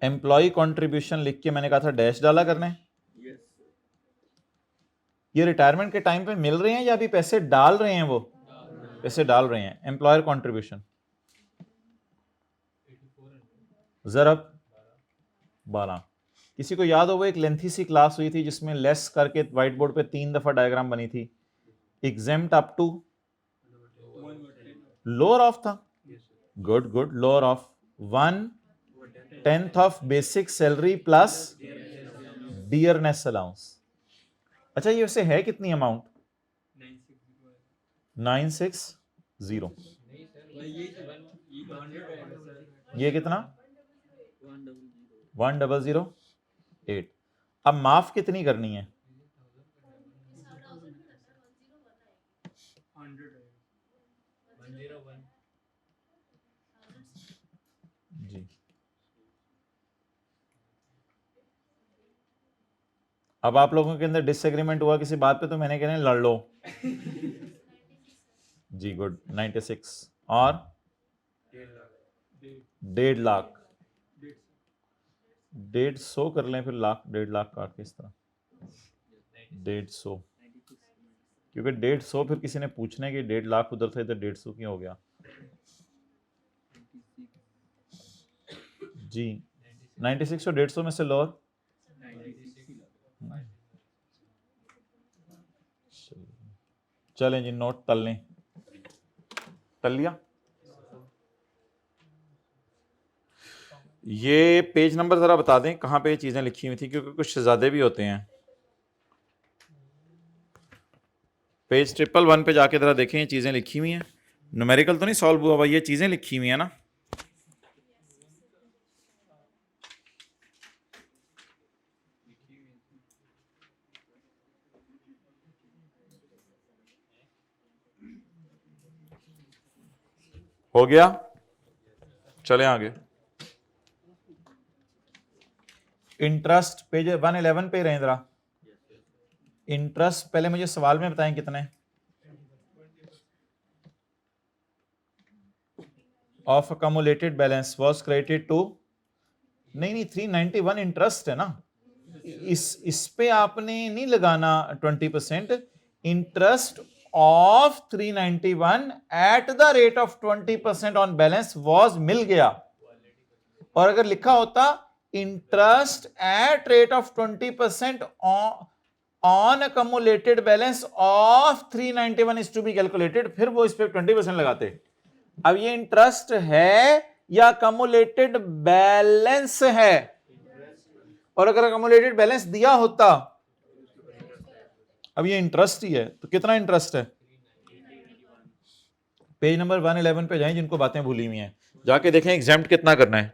एम्प्लॉय कंट्रीब्यूशन लिख के मैंने कहा था डैश डाला करने। ये रिटायरमेंट के टाइम पे मिल रहे हैं या अभी पैसे डाल रहे हैं? वो पैसे डाल रहे हैं। एम्प्लॉयर कंट्रीब्यूशन जरब 12। किसी को याद हो वो एक लेंथी सी क्लास हुई थी जिसमें लेस करके व्हाइट बोर्ड पे 3 दफा डायग्राम बनी थी। Exempt up to lower of था। Good good, lower of 1/10 of basic salary plus dearness allowance. अच्छा, ये वैसे है कितनी अमाउंट? 960। ये कितना? 1008। अब माफ कितनी करनी है? जी, अब आप लोगों के अंदर डिसएग्रीमेंट हुआ किसी बात पे तो मैंने कहना लड़ लो। जी गुड, 96 और 1.5 लाख। 150 कर लें फिर, लाख 1.5 लाख काट के इस तरह 150, क्योंकि 150 फिर किसी ने पूछने कि 1.5 लाख उधर थे तो 150 क्यों हो गया? जी 96 और 150 में से लोअर। चलें जी, नोट तल लें। तल लिया? ये पेज नंबर जरा बता दें कहाँ पे ये चीजें लिखी हुई थी, क्योंकि कुछ शहजादे भी होते हैं। पेज 111 पे जाके जरा देखें, ये चीजें लिखी हुई हैं। न्यूमेरिकल तो नहीं सॉल्व हुआ भाई, ये चीजें लिखी हुई हैं ना। हो गया? चलें आगे। इंटरेस्ट पेज 111 पे रहें जरा। इंटरेस्ट पहले मुझे सवाल में बताएं कितने of accumulated balance was credited to. नहीं 391 इंटरेस्ट है ना, इस पे आपने नहीं लगाना 20%। Interest of 391 at the rate of 20% on balance was मिल गया। और अगर लिखा होता interest at rate of 20% on accumulated balance of 391 is to be calculated, फिर वो इस पे 20% लगाते। अब ये इंटरेस्ट है या अकमुलेटेड बैलेंस है? और अगर अकमुलेटेड बैलेंस दिया होता, अब ये इंटरेस्ट ही है तो कितना इंटरेस्ट है? पेज नंबर 111 पे जाएं, जिनको बातें भूली हुई हैं जाके देखें एग्जाम्प्ट कितना करना है।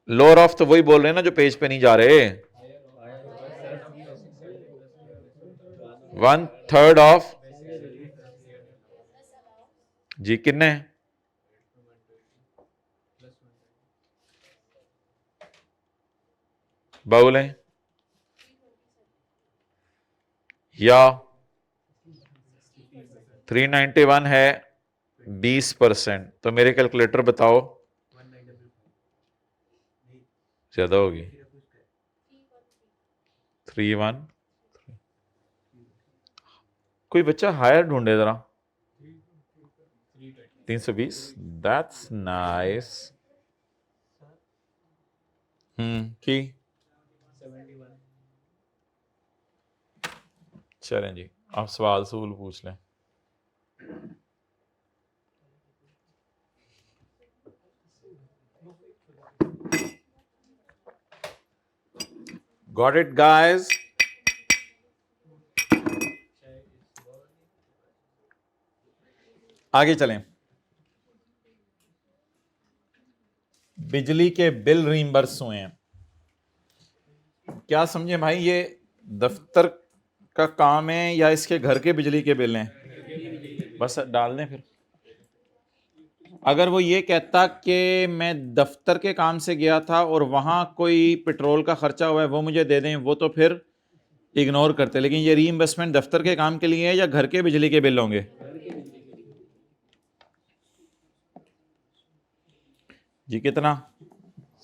लोअर ऑफ तो वही बोल रहे हैं ना जो पेज पे नहीं जा रहे। 1/3 ऑफ जी कितने? बाउल है या 391 है 20%, तो मेरे कैलकुलेटर बताओ, ज्यादा होगी 313। कोई बच्चा हायर ढूंढे जरा, 320, दैट्स नाइस। की चलें जी, आप सवाल सूल पूछ लें। Got it guys? आगे चलें। बिजली के बिल रीइंबर्स हुए हैं, क्या समझे भाई? ये दफ्तर का काम है या इसके घर के बिजली के बिल हैं? बस डाल दें फिर। अगर वो ये कहता कि मैं दफ्तर के काम से गया था और वहां कोई पेट्रोल का खर्चा हुआ है वो मुझे दे दें, वो तो फिर इग्नोर करते। लेकिन ये रीइंबर्समेंट दफ्तर के काम के लिए है या घर के बिजली के बिल होंगे? जी कितना?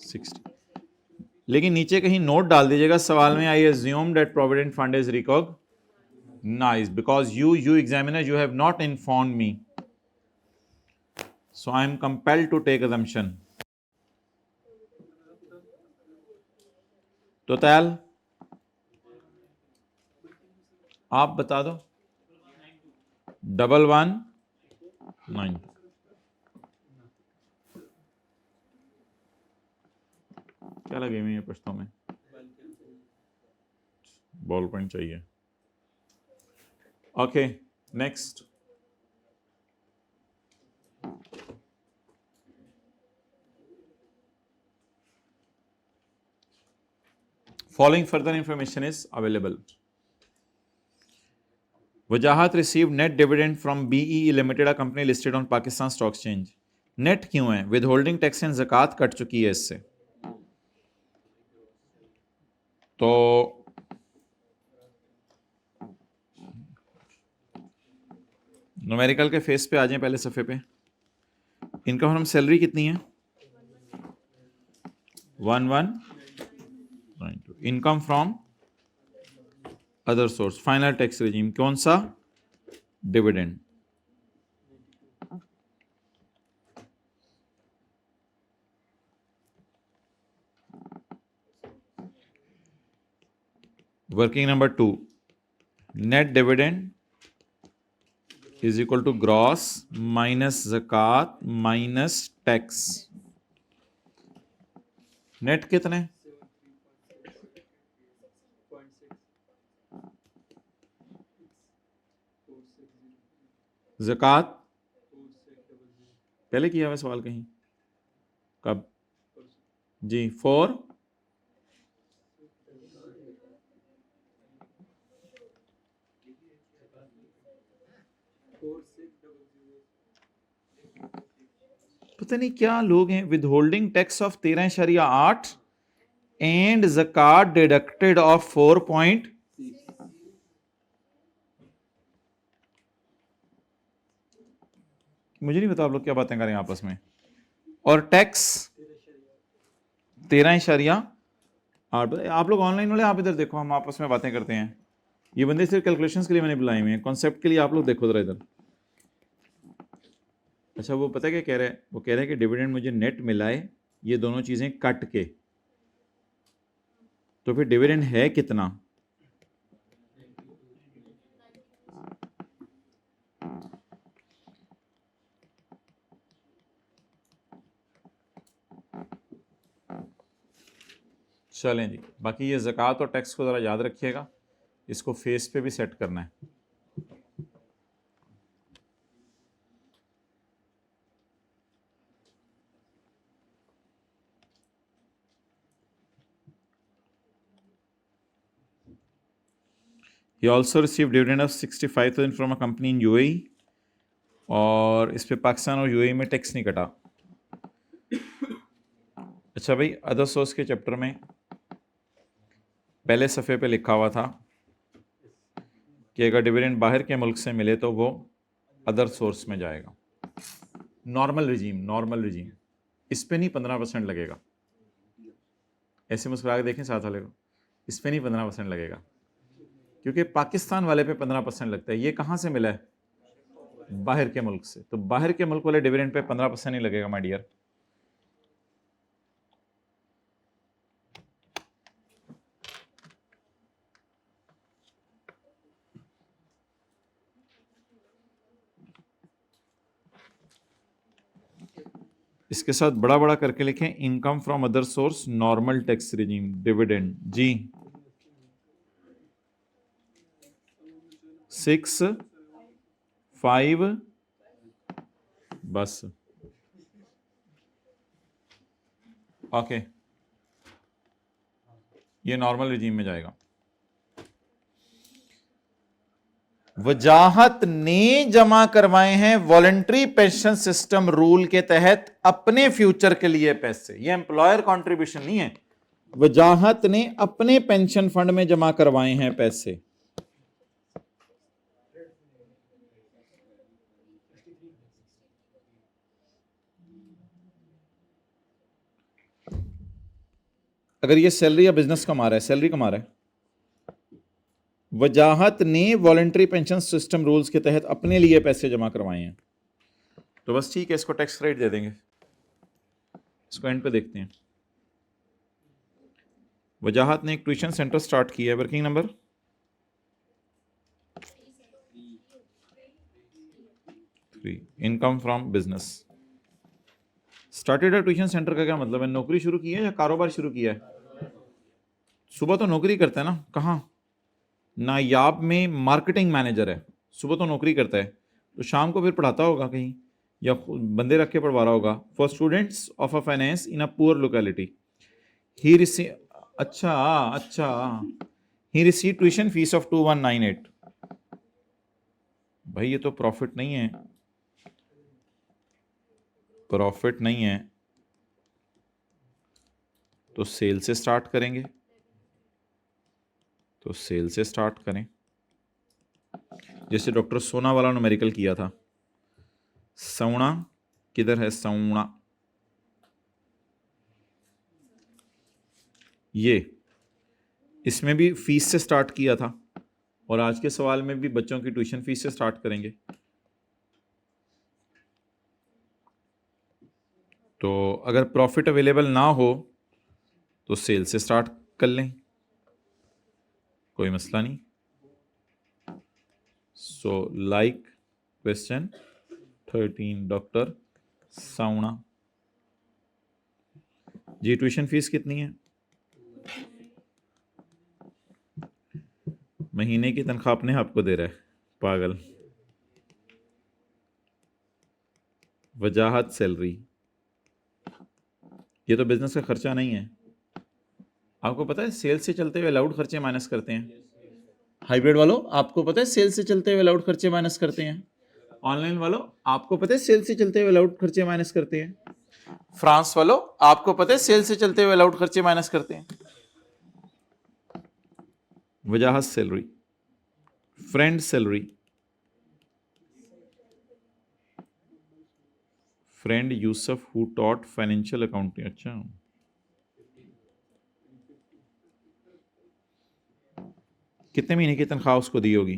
60। लेकिन नीचे कहीं नोट डाल दीजिएगा सवाल में, I assume that provident fund is recognized because you examiner, you have not informed me, so I am compelled to take assumption. तो तैल आप बता दो। 1119। क्या लगे हुए हैं पश्तों में? बॉल पेन चाहिए। Okay next. Following further information is available. Wajahat received net dividend from BEE Limited, a company listed on Pakistan Stock Exchange. Net क्यों है? विदहोल्डिंग टैक्स एंड ज़कात कट चुकी है इससे। तो न्यूमेरिकल के फेस पे आ जाएं, पहले सफ़े पे। इनकम फ्रॉम सैलरी कितनी है? 1192। Income from other source, final tax regime कौन सा? Dividend. Working number 2, net dividend is equal to gross minus ज़कात माइनस टैक्स। नेट कितने? ज़कात पहले किया हुआ सवाल कहीं? कब जी? 4 पता नहीं क्या लोग हैं। विदहोल्डिंग टैक्स ऑफ 13.8 एंड ज़कात डिडक्टेड ऑफ 4. मुझे नहीं पता आप लोग क्या बातें करें आपस में। और टैक्स 13.8। आप लोग ऑनलाइन वाले आप इधर देखो, हम आपस में बातें करते हैं। ये बंदे सिर्फ कैलकुलेशंस के लिए मैंने बुलाए हुए हैं, कॉन्सेप्ट के लिए आप लोग देखो जरा इधर। अच्छा वो पता है क्या कह रहे हैं? वो कह रहे हैं कि डिविडेंड मुझे नेट मिला है ये दोनों चीज़ें कट के, तो फिर डिविडेंड है कितना? चलें जी, बाकी ये ज़कात और टैक्स को ज़रा याद रखिएगा, इसको फेस पे भी सेट करना है। He also received dividend of 65,000 from a company in UAE, और इस पे पाकिस्तान और यूएई में टैक्स नहीं कटा। अच्छा भाई, अदर सोर्स के चैप्टर में पहले सफ़े पे लिखा हुआ था कि अगर डिविडेंड बाहर के मुल्क से मिले तो वो अदर सोर्स में जाएगा। नॉर्मल रिजीम इस पे नहीं 15% लगेगा। ऐसे मुस्कुरा के देखें साथ वाले को, इस पे नहीं 15% लगेगा, क्योंकि पाकिस्तान वाले पे 15% लगता है। ये कहाँ से मिला है? बाहर के मुल्क से। तो बाहर के मुल्क वाले डिविडेंड पे 15% नहीं लगेगा माय डियर। इसके साथ बड़ा बड़ा करके लिखें, income from other source, normal tax regime, dividend. जी 6 5 बस ओके, ये नॉर्मल रिजीम में जाएगा। वजाहत ने जमा करवाए हैं वॉलंटरी पेंशन सिस्टम रूल के तहत अपने फ्यूचर के लिए पैसे। ये एम्प्लॉयर कंट्रीब्यूशन नहीं है, वजाहत ने अपने पेंशन फंड में जमा करवाए हैं पैसे। अगर ये सैलरी या बिजनेस कमा रहा है, सैलरी कमा रहा है, वजाहत ने वॉलंटरी पेंशन सिस्टम रूल्स के तहत अपने लिए पैसे जमा करवाए हैं, तो बस ठीक है, इसको टैक्स क्रेडिट दे देंगे। इसको एंड पे देखते हैं। वजाहत ने एक ट्यूशन सेंटर स्टार्ट किया है, working number 3, income from business. Started a tuition centre का क्या मतलब है? नौकरी शुरू की है या कारोबार शुरू किया है? सुबह तो नौकरी करता है ना, कहाँ? नायाब में मार्केटिंग मैनेजर है, सुबह तो नौकरी करता है, तो शाम को फिर पढ़ाता होगा कहीं, या बंदे रख के पढ़वा रहा होगा। For students of a finance in a poor locality he receive, अच्छा ही रिसीव ट्यूशन फीस ऑफ 2198। भाई ये तो प्रॉफिट नहीं है, प्रॉफिट नहीं है, तो सेल से स्टार्ट करेंगे, तो सेल से स्टार्ट करें। जैसे डॉक्टर सोना वाला न्यूमेरिकल किया था। सौना किधर है? सौना, ये इसमें भी फीस से स्टार्ट किया था, और आज के सवाल में भी बच्चों की ट्यूशन फीस से स्टार्ट करेंगे। तो अगर प्रॉफिट अवेलेबल ना हो तो सेल से स्टार्ट कर लें, कोई मसला नहीं। सो लाइक क्वेश्चन 13 डॉक्टर साउना जी, ट्यूशन फीस कितनी है? महीने की तनख्वाह अपने आपको दे रहा है, पागल। वजाहत सैलरी, ये तो बिजनेस का खर्चा नहीं है। आपको पता है सेल से चलते हुए अलाउड खर्चे माइनस करते हैं। हाइब्रिड वालों, आपको पता है सेल से चलते हुए अलाउड खर्चे माइनस करते हैं। ऑनलाइन वालों, आपको पता है सेल से चलते हुए अलाउड खर्चे माइनस करते हैं। फ्रांस वालों, आपको पता है सेल से चलते हुए अलाउड खर्चे माइनस करते हैं। वजाहत salary, friend salary, friend Yusuf who taught financial accounting. अच्छा, कितने महीने की तनख्वाह उसको दी होगी?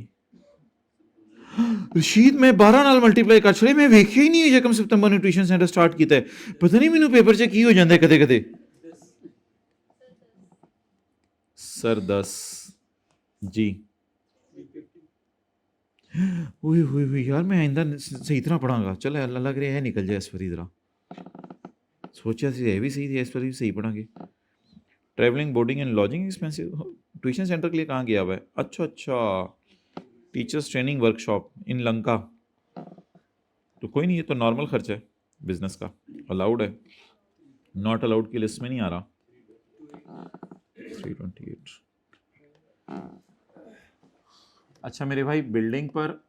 रशीद मैं 12 नाल मल्टीप्लाई कर छड़े, मैं वेखिया ही नहीं है जकम सितंबर ने ट्यूशन सेंटर स्टार्ट किया है। पता नहीं मैनू पेपर च की हो जाता है कदे कदे। सर 10 जी। ओए होए होए यार, मैं आइंदा सही तरह पढ़ांगा। चल अल्लाह लग रहा है निकल जाए इस बारी जरा, सोचा सी है भी सही थी, इस बारी भी सही पढ़ांगे। Travelling boarding and lodging expensive, tuition centre के लिए कहाँ गया हुआ है? अच्छा, teachers training workshop in Lanka. तो कोई नहीं, ये तो नॉर्मल खर्च है बिजनेस का, अलाउड है। नॉट अलाउड की लिस्ट में नहीं आ रहा। 328। अच्छा मेरे भाई, बिल्डिंग पर,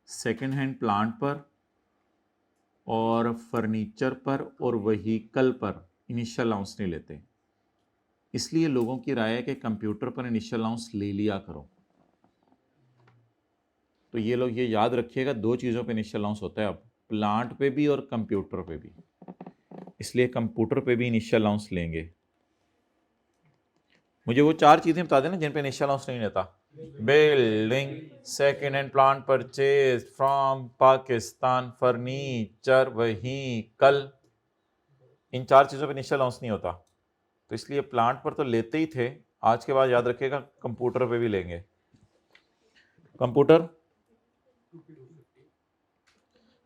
सेकंड हैंड प्लांट पर, और फर्नीचर पर, और व्हीकल पर इनिशियल अलाउंस नहीं लेते। इसलिए लोगों की राय है कि कंप्यूटर पर इनिशियल अलाउंस ले लिया करो। तो ये लोग ये याद रखिएगा, दो चीज़ों पे इनिशियल अलाउंस होता है, अब प्लांट पे भी और कंप्यूटर पे भी, इसलिए कंप्यूटर पे भी इनिशियल अलाउंस लेंगे। मुझे वो चार चीज़ें बता देना जिन पे इनिशियल अलाउंस नहीं रहता। Building, second hand plant purchase from Pakistan, furniture, vehicle, इन चार चीज़ों पे इनिशियल अलाउंस नहीं होता। तो इसलिए प्लांट पर तो लेते ही थे, आज के बाद याद रखिएगा कंप्यूटर पे भी लेंगे। कंप्यूटर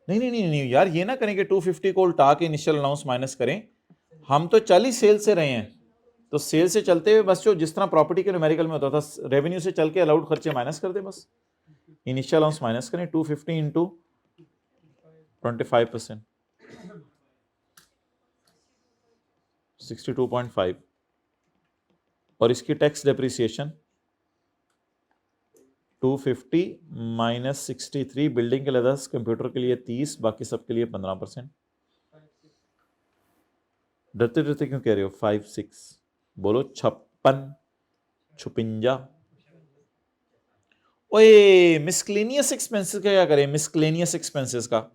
नहीं यार, ये ना करें कि 250 को उल्टा के इनिशियल अलाउंस माइनस करें। हम तो चल ही सेल से रहे हैं, तो सेल से चलते हुए बस जो जिस तरह प्रॉपर्टी के न्यूमेरिकल में होता था, रेवेन्यू से चल के अलाउड खर्चे माइनस कर दे, बस इनिशियल अलाउंस माइनस करें 250 इंटू 25%, 62.5, और इसकी टैक्स डेप्रिसिएशन 250 माइनस 63, बिल्डिंग के लिए 10, कंप्यूटर के लिए 30, बाकी सबके लिए 15%। डरते डरते क्यों कह रहे हो? 56 बोलो, 56, 56। ओए, मिसक्लेनियस एक्सपेंसेस का क्या करें? मिसक्लेनियस एक्सपेंसेस का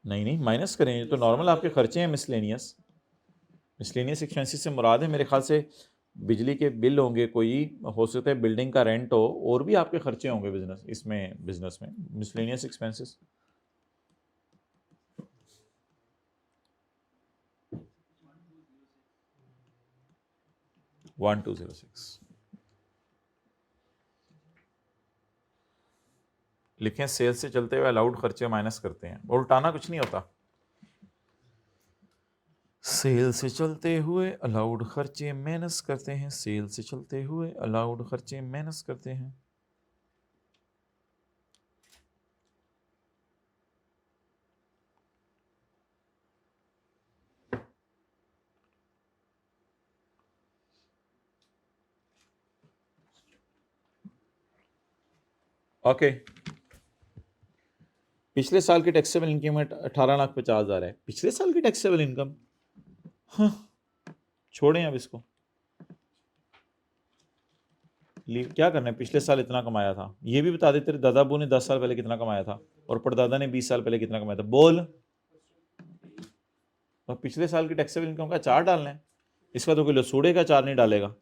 नहीं माइनस करें, ये तो नॉर्मल आपके खर्चे हैं। मिसलेनियस एक्सपेंसेस से मुराद है मेरे ख्याल से बिजली के बिल होंगे, कोई हो सकता है बिल्डिंग का रेंट हो, और भी आपके खर्चे होंगे बिजनेस में मिसलेनियस एक्सपेंसेस। वन 206 लिखें, सेल से चलते हुए अलाउड खर्चे माइनस करते हैं, उल्टाना कुछ नहीं होता। सेल से चलते हुए अलाउड खर्चे माइनस करते हैं, सेल से चलते हुए अलाउड खर्चे माइनस करते हैं। ओके, पिछले साल की टैक्सेबल इनकम 18,50,000 है। पिछले साल की टैक्सेबल इनकम, हाँ, छोड़ें अब इसको। क्या करना है, पिछले साल इतना कमाया था, ये भी बता दे तेरे दादा अबू ने 10 साल पहले कितना कमाया था, और परदादा ने 20 साल पहले कितना कमाया था, बोल। और पिछले साल की टैक्सेबल इनकम का चार्ट डालना है, इसका तो कोई लसूड़े का चार्ट नहीं डालेगा।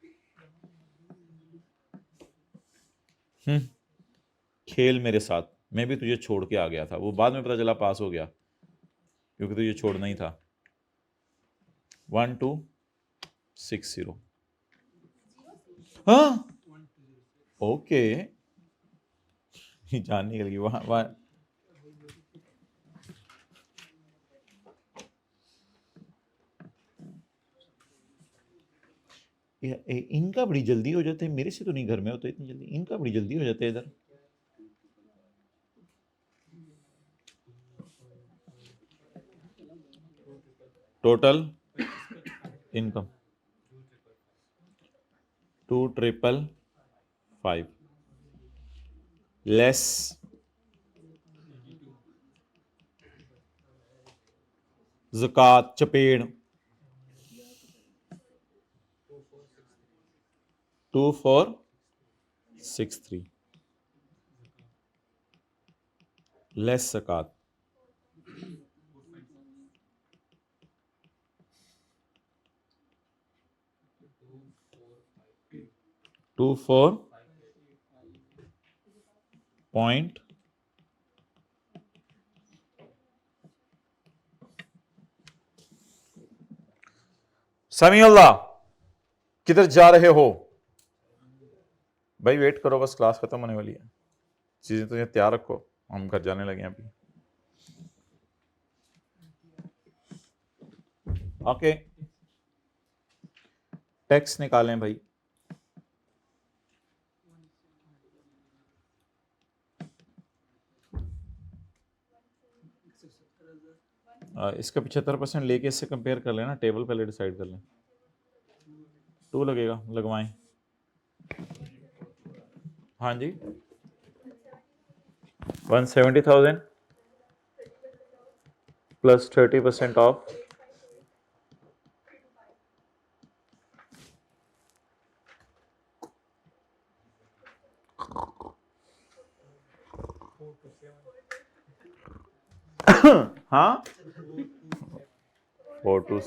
खेल मेरे साथ, मैं भी तुझे छोड़ के आ गया था, वो बाद में पता चला पास हो गया, क्योंकि तुझे छोड़ना ही था। 1260, हाँ ओके, जान निकल गई वहां। इनका बड़ी जल्दी हो जाते हैं, मेरे से तो नहीं घर में होता इतनी जल्दी, इनका बड़ी जल्दी हो जाते हैं इधर। टोटल इनकम 2,555 लेस ज़कात चपेड़ 2463 लेस ज़कात 24 समीउल्लाह, किधर जा रहे हो भाई? वेट करो, बस क्लास खत्म होने वाली है, चीजें तो तैयार रखो, हम घर जाने लगे अभी। ओके, टैक्स निकालें भाई। इसका 75% लेके इससे कंपेयर कर लेना, टेबल पहले डिसाइड कर लें। 2 लगेगा, लगवाएं। हाँ जी, 170,000 प्लस 30% ऑफ, हाँ 4 to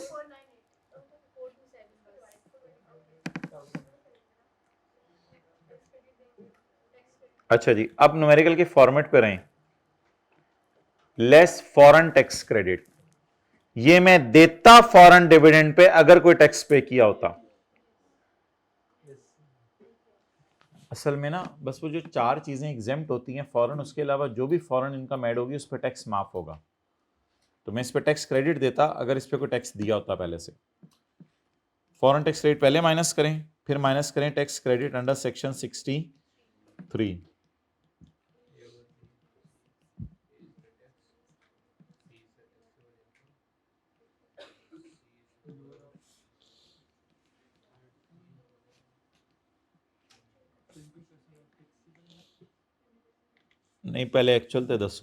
अच्छा जी, अब न्यूमेरिकल के फॉर्मेट पे रहें। लेस फॉरेन टैक्स क्रेडिट, ये मैं देता फॉरेन डिविडेंड पे अगर कोई टैक्स पे किया होता। असल में ना बस वो जो 4 चीजें एग्जेम्प्ट होती हैं फॉरेन, उसके अलावा जो भी फॉरेन इनकम ऐड होगी उस पर टैक्स माफ होगा। तो मैं इस पर टैक्स क्रेडिट देता अगर इस पर कोई टैक्स दिया होता पहले से। फॉरेन टैक्स रेट पहले माइनस करें, फिर माइनस करें टैक्स क्रेडिट अंडर सेक्शन 63। नहीं पहले एक्चुअल थे 10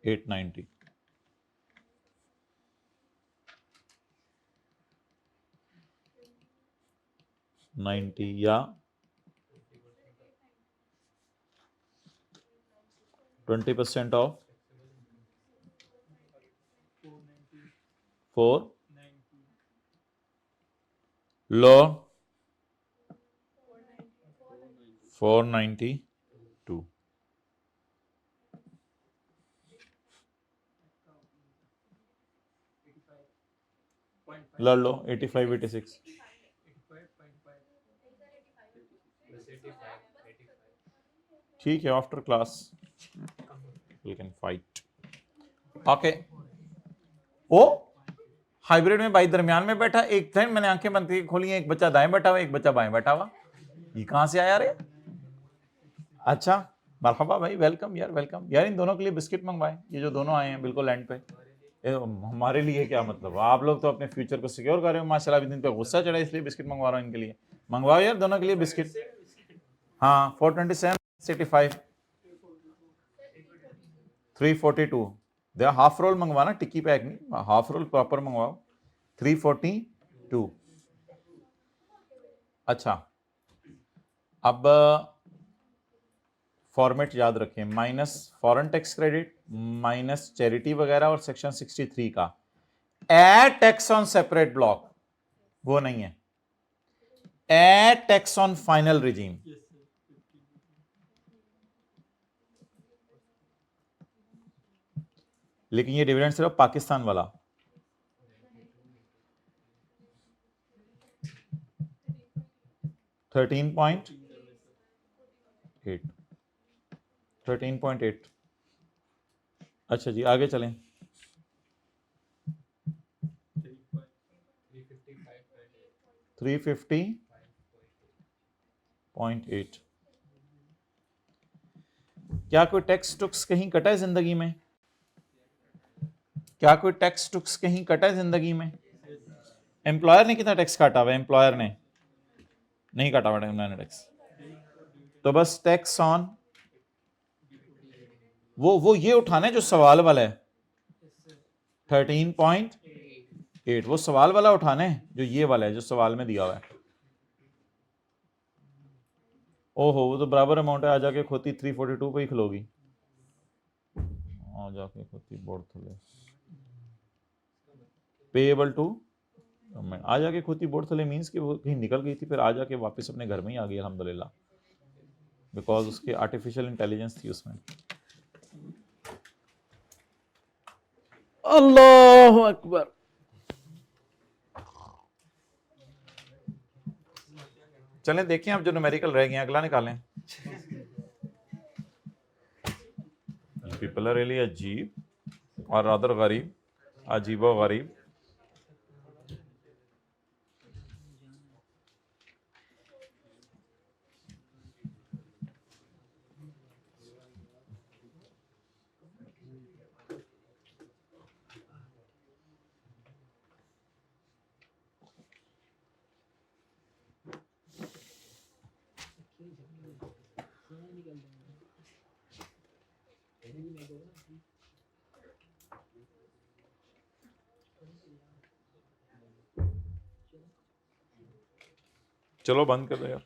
890 90 या 20% ऑफ 4 लो 492 लड़ लो 85 86 ठीक है, after class we can fight. Okay oh hybrid में भाई दरमियान में बैठा एक था, मैंने आंखें बंद करके खोली, एक बच्चा दाएं बैठा हुआ एक बच्चा बाएं बैठा हुआ, ये कहां से आया रे? अच्छा मरहबा भाई, वेलकम यार, वेलकम यार। इन दोनों के लिए बिस्किट मंगवाए, ये जो दोनों आए हैं बिल्कुल एंड पे। हमारे लिए क्या मतलब, आप लोग तो अपने फ्यूचर को सिक्योर कर रहे हो माशाल्लाह। अभी दिन पे गुस्सा चढ़ा इसलिए बिस्किट मंगवा रहा हूं इनके लिए। मंगवाओ यार दोनों के लिए बिस्किट। हाँ 427 85 342 दे हाफ रोल मंगवाना, टिक्की पैक नहीं, हाफ रोल प्रॉपर मंगवाओ। 342। अच्छा अब फॉर्मेट याद रखें, minus foreign tax credit, minus charity वगैरह, और सेक्शन 63 का add tax on separate block, वो नहीं है, add tax on final regime. लेकिन ये डिविडेंड सिर्फ पाकिस्तान वाला। $13.8 13.8। अच्छा जी आगे चलें। 350.8। क्या कोई टैक्स टुक्स कहीं कटा है जिंदगी में? क्या कोई टैक्स टुक्स कहीं कटा है जिंदगी में? एम्प्लॉयर ने कितना टैक्स काटा हुआ है? एम्प्लॉयर ने नहीं काटा हुआ है टैक्स। तो बस टैक्स ऑन वो ये उठाना है जो सवाल वाला है 13.8, वो सवाल वाला उठाना है जो ये वाला है जो सवाल में दिया हुआ है। ओहो वो तो बराबर अमाउंट है, आ जाके खोती 342 पे ही खिलोगी, आ जाके खोती बोर्ड थले पेएबल टू गवर्नमेंट, आ जाके खोती बोर्ड थले मींस कि वो कहीं निकल गई थी फिर आ जाके वापस अपने घर में ही आ गई अल्हम्दुलिल्लाह, बिकॉज उसकी आर्टिफिशियल इंटेलिजेंस थी उसमें। अल्लाह अकबर। चलें देखें अब जो न्यूमेरिकल रह गए अगला निकालें। पीपल आर रियली अजीब और रादर गरीब, अजीबो गरीब। चलो बंद कर दो यार।